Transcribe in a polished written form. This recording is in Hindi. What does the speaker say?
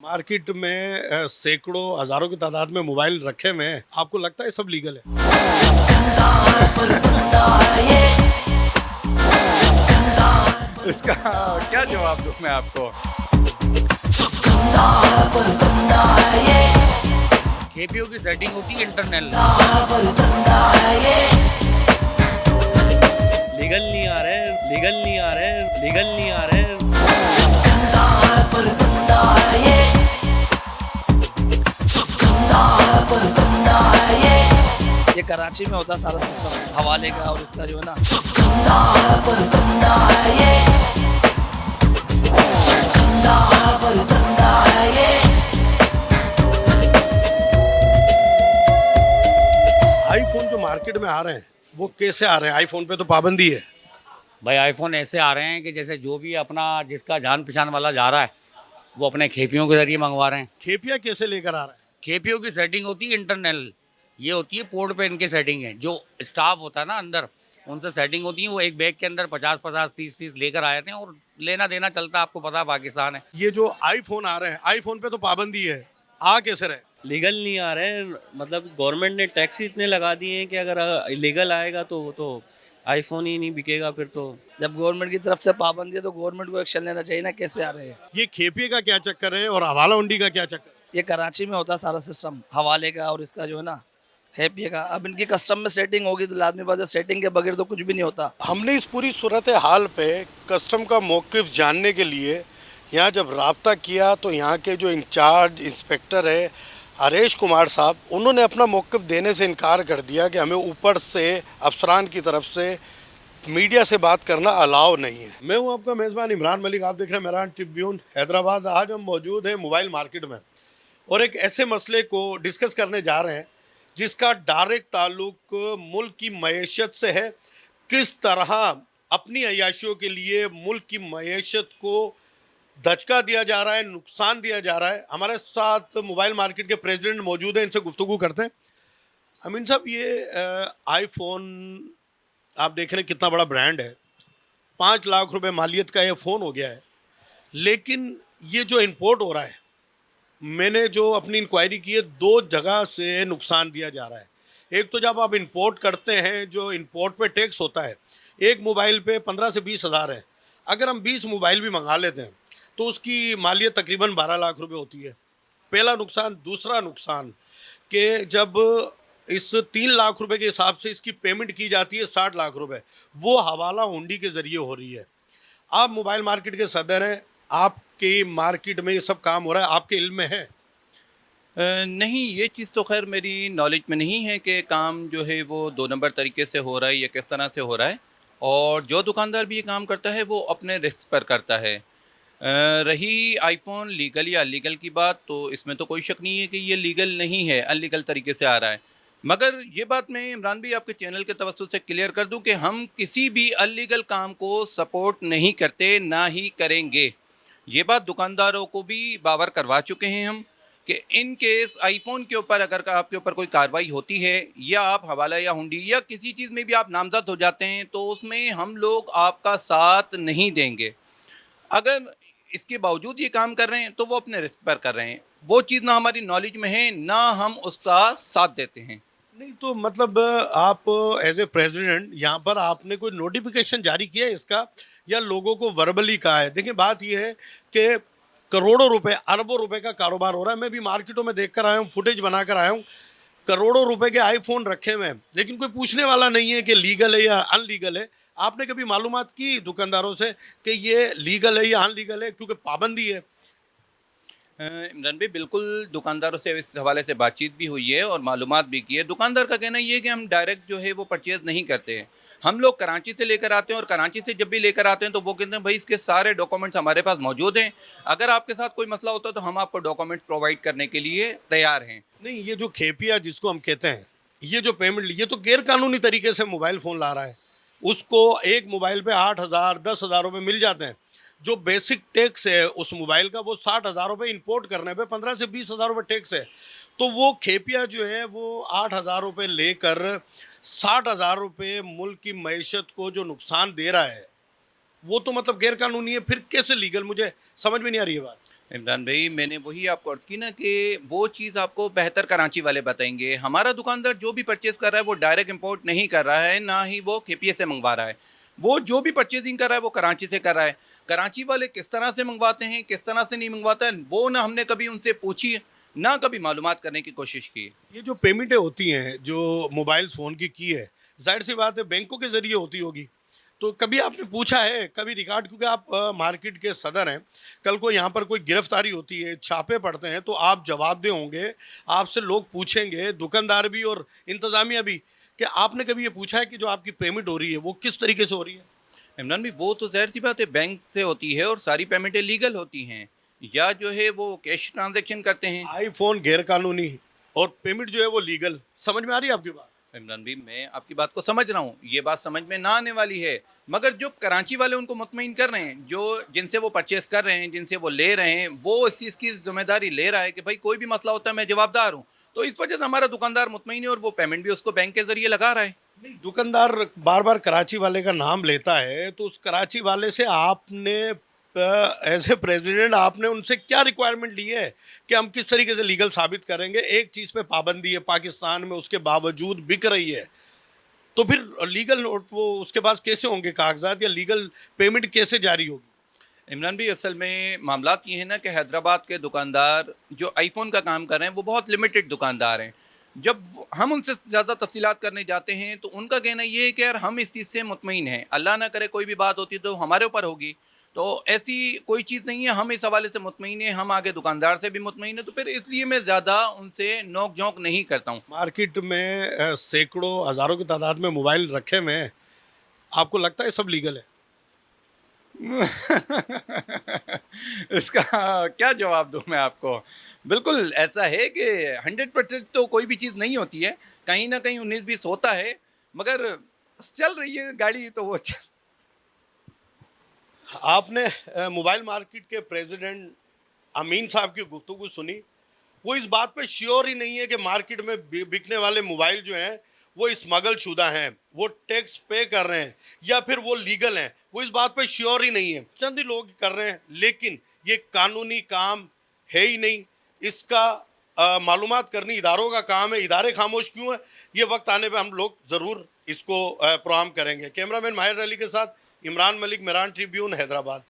मार्केट में सैकड़ों हजारों की तादाद में मोबाइल रखे हुए हैं। आपको लगता है सब लीगल है? इसका क्या जवाब दूं मैं आपको? केपीओ की सेटिंग होती है इंटरनल। लीगल नहीं आ रहे, लीगल नहीं आ रहे, लीगल नहीं आ रहे। ये कराची में होता सारा सिस्टम हवाले का और इसका जो है ना। आईफोन जो मार्केट में आ रहे हैं वो कैसे आ रहे हैं? आईफोन पे तो पाबंदी है। भाई आईफोन ऐसे आ रहे हैं कि जैसे जो भी अपना जिसका जान पहचान वाला जा रहा है वो अपने खेपियों के जरिए मंगवा रहे हैं। खेपिया कैसे लेकर आ रहा है? खेपियों की सेटिंग होती है इंटरनल। ये होती है पोर्ट पे इनकी सेटिंग है। जो स्टाफ होता है ना अंदर, उनसे सेटिंग होती है। वो एक बैग के अंदर 50-50, 30-30 लेकर आए थे और लेना देना चलता है। आपको पता है पाकिस्तान है। ये जो आईफोन आ रहे हैं, आईफोन पे तो पाबंदी है, आ कैसे रहे? लीगल नहीं आ रहे, मतलब गवर्नमेंट ने टैक्स इतने लगा दिए हैं कि अगर लीगल आएगा तो वो तो आईफोन ही नहीं बिकेगा फिर तो। जब गवर्नमेंट की तरफ से पाबंदी है तो गवर्नमेंट को एक्शन लेना चाहिए ना। कैसे आ रहे हैं? ये खेपिए का क्या चक्कर है और हवाला हुंडी का क्या चक्कर? ये कराची में होता सारा सिस्टम हवाले का और इसका जो है ना हैप्पी का। अब इनकी कस्टम में सेटिंग होगी तो लाजमी बात है, सेटिंग के बगैर तो कुछ भी नहीं होता। हमने इस पूरी सूरत हाल पे कस्टम का मौक़िफ़ जानने के लिए यहाँ जब राब्ता किया तो यहाँ के जो इंचार्ज इंस्पेक्टर है हरेश कुमार साहब, उन्होंने अपना मौक़िफ़ देने से इनकार कर दिया कि हमें ऊपर से अफसरान की तरफ से मीडिया से बात करना अलाउ नहीं है। मैं हूँ आपका मेज़बान इमरान मलिक, आप देख रहे हैं मेहरान ट्रिब्यून हैदराबाद। आज हम मौजूद हैं मोबाइल मार्केट में और एक ऐसे मसले को डिस्कस करने जा रहे हैं जिसका डायरेक्ट ताल्लुक मुल्क की मईशत से है। किस तरह अपनी अय्याशियों के लिए मुल्क की मईशत को धचका दिया जा रहा है, नुकसान दिया जा रहा है। हमारे साथ मोबाइल मार्केट के प्रेसिडेंट मौजूद हैं, इनसे गुफ्तगू करते हैं। अमीन साहब, ये आईफोन आप देख रहे हैं कितना बड़ा ब्रांड है, 5 लाख रुपए मालियत का ये फ़ोन हो गया है। लेकिन ये जो इंपोर्ट हो रहा है, मैंने जो अपनी इंक्वायरी की है, 2 जगह से नुकसान दिया जा रहा है। एक तो जब आप इंपोर्ट करते हैं, जो इंपोर्ट पे टैक्स होता है, एक मोबाइल पे 15 से 20 हज़ार है। अगर हम 20 मोबाइल भी मंगा लेते हैं तो उसकी मालियत तकरीबन 12 लाख रुपए होती है। पहला नुकसान। दूसरा नुकसान कि जब इस 3 लाख रुपए के हिसाब से इसकी पेमेंट की जाती है 60 लाख रुपए, वो हवाला हुंडी के ज़रिए हो रही है। आप मोबाइल मार्केट के सदर हैं, आपके मार्केट में ये सब काम हो रहा है, आपके इल्म में है? नहीं, ये चीज़ तो खैर मेरी नॉलेज में नहीं है कि काम जो है वो 2 नंबर तरीके से हो रहा है या किस तरह से हो रहा है। और जो दुकानदार भी ये काम करता है वो अपने रिस्क पर करता है। रही आईफोन लीगल या अनलीगल की बात, तो इसमें तो कोई शक नहीं है कि ये लीगल नहीं है, अनलीगल तरीके से आ रहा है। मगर ये बात मैं इमरान भाई आपके चैनल के तवज्जुह से क्लियर कर दूं कि हम किसी भी अनलीगल काम को सपोर्ट नहीं करते, ना ही करेंगे। ये बात दुकानदारों को भी बावर करवा चुके हैं हम कि इन केस आईफोन के ऊपर अगर आपके ऊपर कोई कार्रवाई होती है या आप हवाला या हुंडी या किसी चीज़ में भी आप नामजद हो जाते हैं तो उसमें हम लोग आपका साथ नहीं देंगे। अगर इसके बावजूद ये काम कर रहे हैं तो वो अपने रिस्क पर कर रहे हैं। वो चीज़ ना हमारी नॉलेज में है, ना हम उसका साथ देते हैं। नहीं तो मतलब आप एज ए प्रेसिडेंट यहाँ पर आपने कोई नोटिफिकेशन जारी किया है इसका, या लोगों को वर्बली कहा है? देखिए, बात यह है कि करोड़ों रुपए, अरबों रुपए का कारोबार हो रहा है। मैं भी मार्केटों में देख कर आया हूँ, फुटेज बना कर आया हूँ। करोड़ों रुपए के आईफोन रखे हुए हैं, लेकिन कोई पूछने वाला नहीं है कि लीगल है या अनलीगल है। आपने कभी मालूमात की दुकानदारों से कि ये लीगल है या अनलीगल है? क्योंकि पाबंदी है। इमरान भाई, बिल्कुल दुकानदारों से इस हवाले से बातचीत भी हुई है और मालूमात भी की है। दुकानदार का कहना ये है कि हम डायरेक्ट जो है वो परचेज़ नहीं करते हैं। हम लोग कराची से लेकर आते हैं और कराची से जब भी लेकर आते हैं तो वो कहते हैं भाई इसके सारे डॉक्यूमेंट्स हमारे पास मौजूद हैं, अगर आपके साथ कोई मसला होता है तो हम आपको डॉक्यूमेंट्स प्रोवाइड करने के लिए तैयार हैं। नहीं, ये जो खेपिया जिसको हम कहते हैं, ये जो पेमेंट, ये तो गैर कानूनी तरीके से मोबाइल फ़ोन ला रहा है। उसको एक मोबाइल पे 8,000 10,000 रुपये मिल जाते हैं। जो बेसिक टैक्स है उस मोबाइल का वो 60,000 रुपये इंपोर्ट करने पे 15 से 20,000 रुपये टैक्स है। तो वो खेपिया जो है वो 8,000 रुपये लेकर 60,000 रुपये मुल्क की मईशत को जो नुकसान दे रहा है, वो तो मतलब गैर कानूनी है। फिर कैसे लीगल? मुझे समझ में नहीं आ रही है बात। इमरान भाई, मैंने वही आपको अर्ज़ की ना कि वो चीज़ आपको बेहतर कराची वाले बताएंगे। हमारा दुकानदार जो भी परचेज़ कर रहा है वो डायरेक्ट इंपोर्ट नहीं कर रहा है, ना ही वो केपीए से मंगवा रहा है। वो जो भी परचेजिंग कर रहा है वो कराची से कर रहा है। कराची वाले किस तरह से मंगवाते हैं, किस तरह से नहीं मंगवाता है, वो ना हमने कभी उनसे पूछी है, ना कभी मालूमात करने की कोशिश की है। ये जो पेमेंटें होती हैं जो मोबाइल फ़ोन की है, ज़ाहिर सी बात है बैंकों के ज़रिए होती होगी। तो कभी आपने पूछा है, कभी रिकॉर्ड, क्योंकि आप मार्केट के सदर हैं, कल को यहाँ पर कोई गिरफ्तारी होती है, छापे पड़ते हैं, तो आप जवाबदेह होंगे, आपसे लोग पूछेंगे, दुकानदार भी और इंतज़ामिया भी, कि आपने कभी ये पूछा है कि जो आपकी पेमेंट हो रही है वो किस तरीके से हो रही है? इमरान भाई, वो तो ज़ाहिर सी बात है बैंक से होती है और सारी पेमेंटें लीगल होती हैं, या जो है वो कैश ट्रांजैक्शन करते हैं। आईफ़ोन गैर कानूनी और पेमेंट जो है वो लीगल, समझ में आ रही है आपकी बात? इमरान भाई, मैं आपकी बात को समझ रहा हूँ, ये बात समझ में ना आने वाली है, मगर जो कराची वाले उनको मुतमईन कर रहे हैं, जो जिनसे वो परचेस कर रहे हैं, जिनसे वो ले रहे हैं, वो इस चीज़ की जिम्मेदारी ले रहा है कि भाई कोई भी मसला होता है मैं जवाबदार हूँ। तो इस वजह से हमारा दुकानदार मुतमईन है और वो पेमेंट भी उसको बैंक के ज़रिए लगा रहा है। नहीं, दुकानदार बार बार कराची वाले का नाम लेता है, तो उस कराची वाले से आपने एज ए प्रेसिडेंट आपने उनसे क्या रिक्वायरमेंट ली है कि हम किस तरीके से लीगल साबित करेंगे? एक चीज़ पे पाबंदी है पाकिस्तान में, उसके बावजूद बिक रही है, तो फिर लीगल नोट वो उसके पास कैसे होंगे कागजात, या लीगल पेमेंट कैसे जारी होगी? इमरान भाई, असल में मामलात ये है ना कि हैदराबाद के दुकानदार जो आईफ़ोन का काम कर रहे हैं वो बहुत लिमिटेड दुकानदार हैं। जब हम उनसे ज़्यादा तफ़सीलात करने जाते हैं तो उनका कहना ये है कि यार हम इस चीज़ से मुतमईन हैं, अल्लाह ना करे कोई भी बात होती तो हमारे ऊपर होगी। तो ऐसी कोई चीज़ नहीं है, हम इस हवाले से मुतमईन हैं, हम आगे दुकानदार से भी मुतमईन हैं, तो फिर इसलिए मैं ज़्यादा उनसे नोक-झोंक नहीं करता हूँ। मार्केट में सैकड़ों हज़ारों की तादाद में मोबाइल रखे हुए हैं, आपको लगता है सब लीगल है? इसका क्या जवाब दूँ मैं आपको? बिल्कुल ऐसा है कि 100% तो कोई भी चीज़ नहीं होती है, कहीं न कहीं 19-20 होता है, मगर चल रही है गाड़ी तो वो चल। आपने मोबाइल मार्केट के प्रेसिडेंट अमीन साहब की गुफ्तगू सुनी, वो इस बात पे श्योर ही नहीं है कि मार्केट में बिकने वाले मोबाइल जो हैं वो स्मगल शुदा हैं, वो टैक्स पे कर रहे हैं, या फिर वो लीगल हैं, वो इस बात पे श्योर ही नहीं है। चंद ही लोग कर रहे हैं, लेकिन ये कानूनी काम है ही नहीं। इसका मालूमात करनी इदारों का काम है, इदारे खामोश क्यों है? ये वक्त आने पे हम लोग ज़रूर इसको प्रोग्राम करेंगे। कैमरामैन माहिर अली के साथ इमरान मलिक, मेरान ट्रिब्यून, हैदराबाद।